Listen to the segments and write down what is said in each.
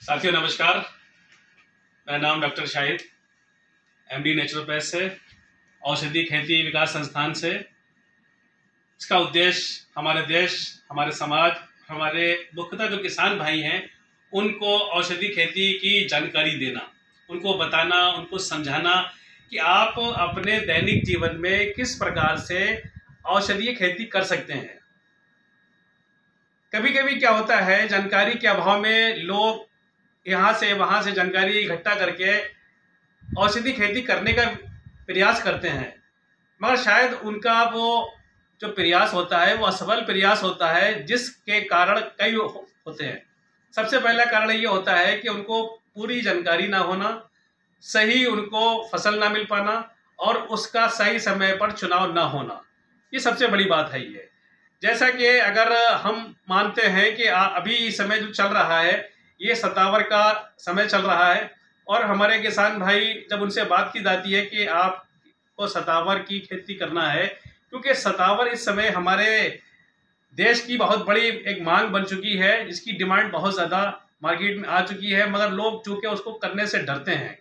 साथियों नमस्कार। मेरा नाम डॉक्टर शाहिद एमडी नेचुरोपैथ से औषधि खेती विकास संस्थान से। इसका उद्देश्य हमारे देश, हमारे समाज, हमारे मुख्यतः जो किसान भाई हैं उनको औषधि खेती की जानकारी देना, उनको बताना, उनको समझाना कि आप अपने दैनिक जीवन में किस प्रकार से औषधीय खेती कर सकते हैं। कभी कभी क्या होता है, जानकारी के अभाव में लोग यहाँ से वहाँ से जानकारी इकट्ठा करके औषधि खेती करने का प्रयास करते हैं, मगर शायद उनका वो जो प्रयास होता है वो असफल प्रयास होता है, जिसके कारण कई होते हैं। सबसे पहला कारण ये होता है कि उनको पूरी जानकारी ना होना, सही उनको फसल ना मिल पाना और उसका सही समय पर चुनाव ना होना। ये सबसे बड़ी बात है। ये जैसा कि अगर हम मानते हैं कि अभी समय जो चल रहा है ये सतावर का समय चल रहा है, और हमारे किसान भाई जब उनसे बात की जाती है कि आपको सतावर की खेती करना है, क्योंकि सतावर इस समय हमारे देश की बहुत बड़ी एक मांग बन चुकी है, इसकी डिमांड बहुत ज़्यादा मार्केट में आ चुकी है, मगर लोग चूंकि उसको करने से डरते हैं।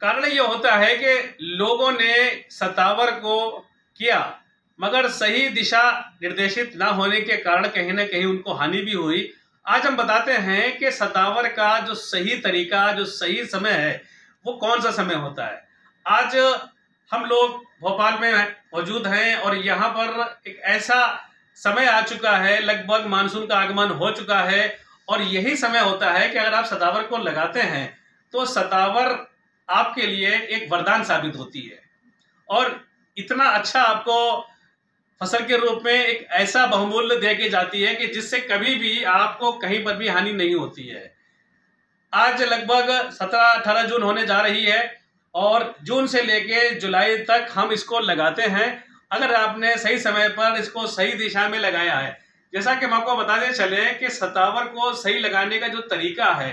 कारण ये होता है कि लोगों ने सतावर को किया, मगर सही दिशा निर्देशित ना होने के कारण कहीं ना कहीं उनको हानि भी हुई। आज हम बताते हैं कि सतावर का जो सही तरीका, जो सही समय है वो कौन सा समय होता है। आज हम लोग भोपाल में मौजूद हैं और यहाँ पर एक ऐसा समय आ चुका है, लगभग मानसून का आगमन हो चुका है, और यही समय होता है कि अगर आप सतावर को लगाते हैं तो सतावर आपके लिए एक वरदान साबित होती है, और इतना अच्छा आपको फसल के रूप में एक ऐसा बहुमूल्य दे के जाती है कि जिससे कभी भी आपको कहीं पर भी हानि नहीं होती है। आज लगभग 17-18 जून होने जा रही है और जून से लेके जुलाई तक हम इसको लगाते हैं। अगर आपने सही समय पर इसको सही दिशा में लगाया है, जैसा कि हम आपको बताते चले कि सतावर को सही लगाने का जो तरीका है,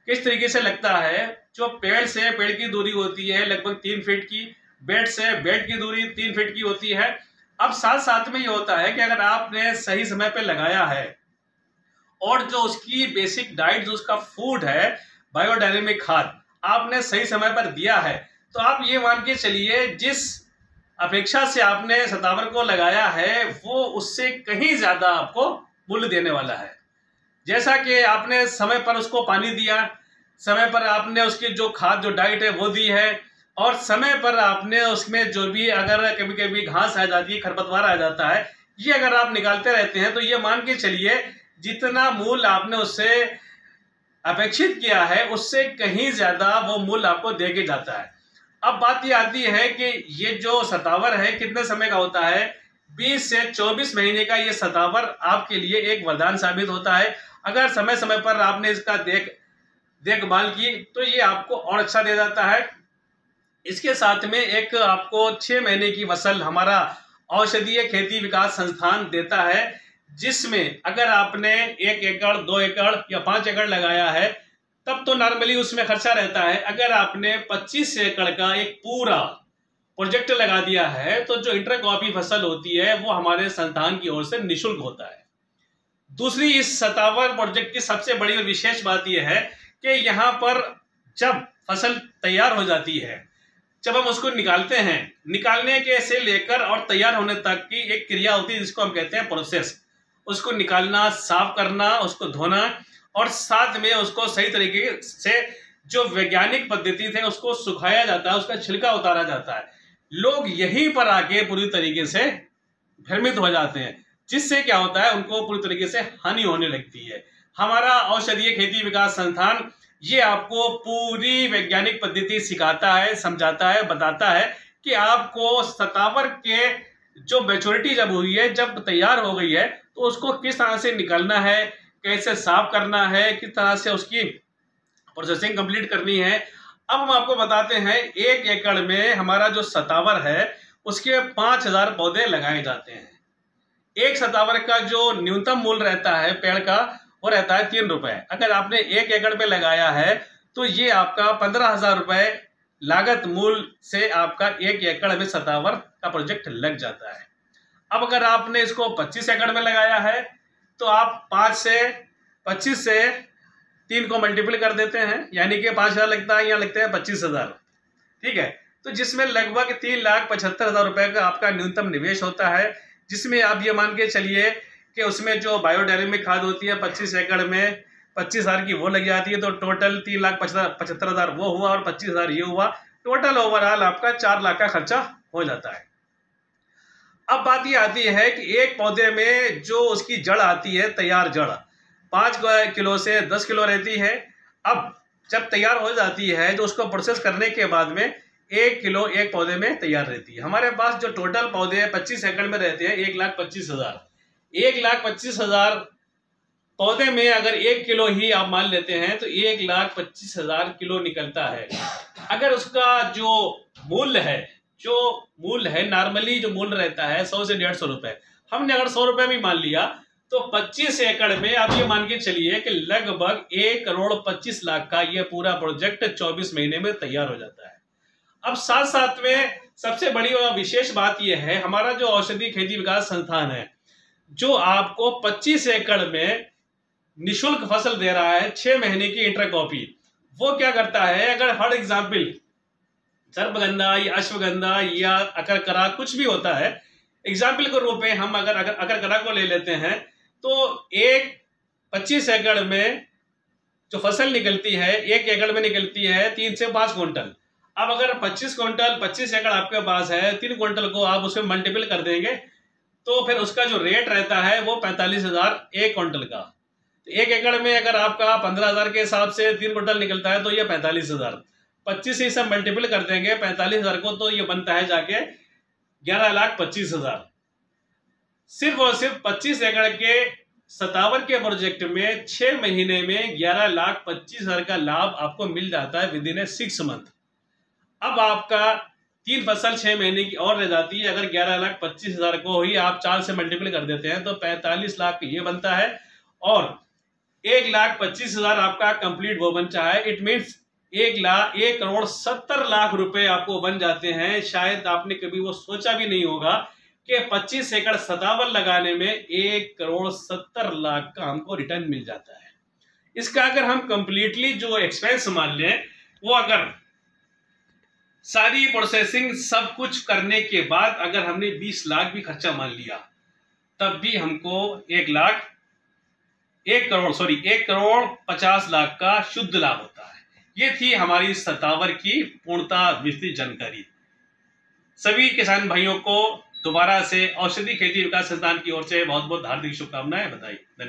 किस तरीके से लगता है। जो पेड़ से पेड़ की दूरी होती है लगभग 3 फीट की, बेड से बेड की दूरी 3 फीट की होती है। अब साथ साथ में ये होता है कि अगर आपने सही समय पे लगाया है और जो उसकी बेसिक डाइट, जो उसका फूड है, बायोडायनेमिक खाद आपने सही समय पर दिया है, तो आप ये मान के चलिए जिस अपेक्षा से आपने सतावर को लगाया है वो उससे कहीं ज्यादा आपको मूल्य देने वाला है। जैसा कि आपने समय पर उसको पानी दिया, समय पर आपने उसकी जो खाद, जो डाइट है वो दी है, और समय पर आपने उसमें जो भी अगर कभी कभी घास आ जाती है, खरपतवार आ जाता है, ये अगर आप निकालते रहते हैं तो ये मान के चलिए जितना मूल्य आपने उससे अपेक्षित किया है उससे कहीं ज्यादा वो मूल्य आपको दे के जाता है। अब बात ये आती है कि ये जो सतावर है कितने समय का होता है। 20 से 24 महीने का ये सतावर आपके लिए एक वरदान साबित होता है। अगर समय समय पर आपने इसका देखभाल की तो ये आपको और अच्छा दे जाता है। इसके साथ में एक आपको 6 महीने की फसल हमारा औषधीय खेती विकास संस्थान देता है, जिसमें अगर आपने 1 एकड़, 2 एकड़ या 5 एकड़ लगाया है तब तो नॉर्मली उसमें खर्चा रहता है। अगर आपने 25 एकड़ का एक पूरा प्रोजेक्ट लगा दिया है तो जो इंटरक्रॉपिंग फसल होती है वो हमारे संस्थान की ओर से निःशुल्क होता है। दूसरी, इस सतावर प्रोजेक्ट की सबसे बड़ी और विशेष बात यह है कि यहाँ पर जब फसल तैयार हो जाती है, जब हम उसको निकालते हैं, निकालने के से लेकर और तैयार होने तक की एक क्रिया होती है जिसको हम कहते हैं प्रोसेस। उसको निकालना, साफ करना, उसको धोना, और साथ में उसको सही तरीके से जो वैज्ञानिक पद्धति थे उसको सुखाया जाता है, उसका छिलका उतारा जाता है। लोग यहीं पर आके पूरी तरीके से भ्रमित हो जाते हैं, जिससे क्या होता है उनको पूरी तरीके से हानि होने लगती है। हमारा औषधीय खेती विकास संस्थान ये आपको पूरी वैज्ञानिक पद्धति सिखाता है, समझाता है, बताता है कि आपको सतावर के जो मैच्योरिटी जब हुई है, जब तैयार हो गई है, तो उसको किस तरह से निकालना है, कैसे साफ करना है, किस तरह से उसकी प्रोसेसिंग कंप्लीट करनी है। अब हम आपको बताते हैं 1 एकड़ में हमारा जो सतावर है उसके 5000 पौधे लगाए जाते हैं। एक सतावर का जो न्यूनतम मूल्य रहता है पेड़ का वो रहता है 3 रुपए। अगर आपने 1 एकड़ पे लगाया है तो ये आपका 15,000 रुपए लागत मूल्य से आपका 1 एकड़ में सतावर का प्रोजेक्ट लग जाता है। अब अगर आपने इसको 25 एकड़ में लगाया है तो आप 25 से 3 को मल्टीपल कर देते हैं, यानी कि 5,000 लगता है, यहाँ लगता है 25,000। ठीक है, तो जिसमें लगभग 3,75,000 रुपए का आपका न्यूनतम निवेश होता है, जिसमें आप ये मान के चलिए कि उसमें जो बायोडायनेमिक खाद होती है 25 एकड़ में 25,000 की वो लग जाती है, तो टोटल 3,75,000 वो हुआ और 25,000 ये हुआ। टोटल ओवरऑल आपका 4 लाख का खर्चा हो जाता है। अब बात ये आती है कि एक पौधे में जो उसकी जड़ आती है, तैयार जड़ 5 किलो से 10 किलो रहती है। अब जब तैयार हो जाती है तो उसको प्रोसेस करने के बाद में 1 किलो एक पौधे में तैयार रहती है। हमारे पास जो टोटल पौधे 25 एकड़ में रहते हैं 1,25,000, 1,25,000 पौधे में अगर 1 किलो ही आप मान लेते हैं तो 1,25,000 किलो निकलता है। अगर उसका जो मूल्य है नॉर्मली जो मूल्य रहता है 100 से 150 रुपए, हमने अगर 100 रुपए भी मान लिया तो 25 एकड़ में आप ये मान के चलिए कि लगभग 1,25,00,000 का ये पूरा प्रोजेक्ट 24 महीने में तैयार हो जाता है। अब साथ साथ में सबसे बड़ी और विशेष बात यह है, हमारा जो औषधि खेती विकास संस्थान है जो आपको 25 एकड़ में निशुल्क फसल दे रहा है 6 महीने की इंटरकॉपी। वो क्या करता है, अगर फॉर एग्जाम्पल सर्पगंधा या अश्वगंधा या अकरकरा कुछ भी होता है, एग्जाम्पल के रूप में हम अगर अकरकरा को ले लेते हैं तो 25 एकड़ में जो फसल निकलती है 1 एकड़ में निकलती है 3 से 5 क्विंटल। अब अगर 25 क्विंटल 25 एकड़ आपके पास है, 3 क्विंटल को आप उसमें मल्टीपल कर देंगे तो फिर उसका जो रेट रहता है वो 45,000 1 क्विंटल का। तो 1 एकड़ में अगर आपका 15,000 के हिसाब से 3 क्विंटल निकलता है तो ये 45,000, 25 से सब मल्टीपल कर देंगे 45,000 को, तो ये बनता है जाके 11,25,000। सिर्फ और सिर्फ 25 एकड़ के 57 के प्रोजेक्ट में 6 महीने में 11,25,000 का लाभ आपको मिल जाता है विद इन 6 मंथ। अब आपका 3 फसल 6 महीने की और रह जाती है। अगर 11,25,000 को ही आप 4 से मल्टीपल कर देते हैं तो 45 लाख ये बनता है और 1,25,000 आपका कंप्लीट वो बन है। इट मीन्स 1,70,00,000 रुपए आपको बन जाते हैं। शायद आपने कभी वो सोचा भी नहीं होगा कि 25 एकड़ 57 लगाने में 1,70,00,000 का हमको रिटर्न मिल जाता है। इसका अगर हम कंप्लीटली जो एक्सपेंस मान लें, वो अगर सारी प्रोसेसिंग सब कुछ करने के बाद अगर हमने 20 लाख भी खर्चा मान लिया, तब भी हमको 1,50,00,000 का शुद्ध लाभ होता है। ये थी हमारी 57 की पूर्णता विस्तृत जानकारी। सभी किसान भाइयों को दोबारा से औषधि खेती विकास संस्थान की ओर से बहुत बहुत हार्दिक शुभकामनाएं। बधाई। धन्यवाद।